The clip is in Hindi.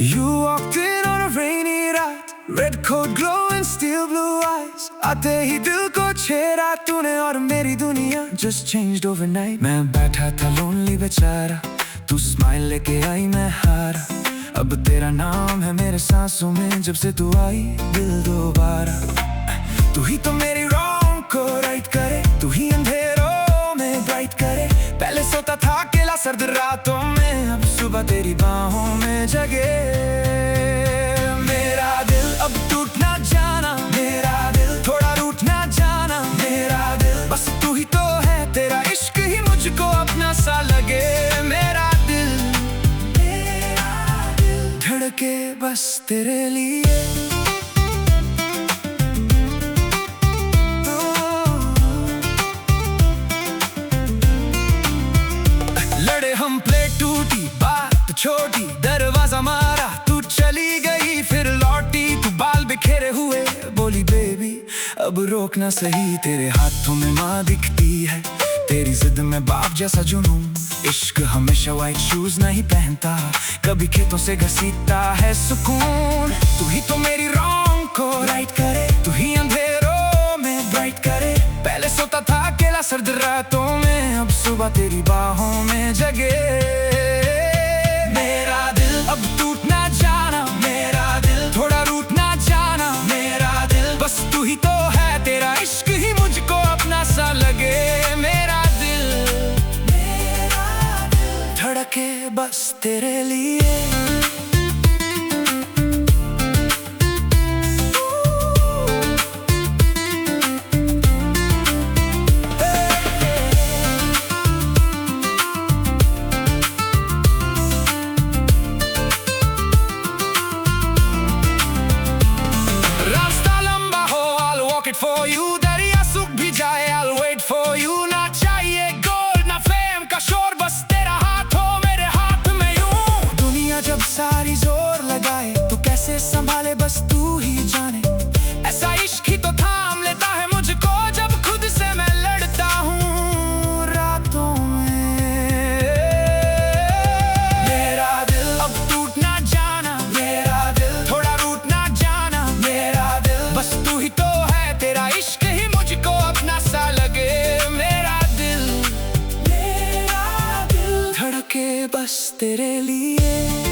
You walked in on a rainy night, red coat glowing steel blue eyes. आते ही दिल को छेड़ा तूने और मेरी दुनिया just changed overnight. मैं बैठा था lonely बेचारा, तू smile लेके आई मैं हारा. अब तेरा नाम है मेरे सांसों में, जब से तू आई दिल दोबारा. तू ही तो मेरी wrong को right करे, तू ही अंधेरों में bright करे. पहले सोता था अकेला सर्द रातों में, अब सुबह तेरी बाहों में जगे. मेरा दिल अब टूट ना जाना, मेरा दिल थोड़ा रूठ ना जाना. मेरा दिल बस तू ही तो है, तेरा इश्क ही मुझको अपना सा लगे. मेरा दिल धड़के बस तेरे लिए. लड़े हम प्लेट टूटी बात छोटी, दरवाजा मारा तू चली गई फिर लौटी. तू बाल बिखेरे हुए बोली बेबी अब रोकना सही. तेरे हाथों में माँ दिखती है, तेरी जिद में बाप जैसा जुनून. इश्क हमेशा वाइट शूज नहीं पहनता, कभी खेतों से घसीटता है सुकून. तू ही तो मेरी रॉन्ग को राइट करे, तू ही अंधेरों में ब्राइट करे. पहले सोता था अकेला सर्द रातों में, अब सुबह तेरी बाहों में जगे. मेरा दिल अब टूट ना जाना, मेरा दिल थोड़ा रूठ ना जाना. मेरा दिल बस तू ही तो है, तेरा इश्क ही मुझको अपना सा लगे. मेरा दिल धड़के बस तेरे लिए. रास्ता लंबा हो I'll walk it for you, दरिया सूख भी जाए I'll wait for you. ना चाहिए गोल्ड ना फेम का शोर, बस तेरा हाथ हो मेरे हाथ में यूं. दुनिया जब सारी जोर लगाए तो कैसे संभाले बस तू ही जाने. ऐसा इश्क ही तो थाम लेता है मुझको, जब खुद से मैं लड़ता हूँ रातों में. मेरा दिल अब टूट ना जाना, मेरा दिल थोड़ा रूठ ना जाना. मेरा दिल बस तू ही तो है, तेरा इश्क ही मुझको अपना सा लगे. मेरा दिल धड़के बस तेरे लिए.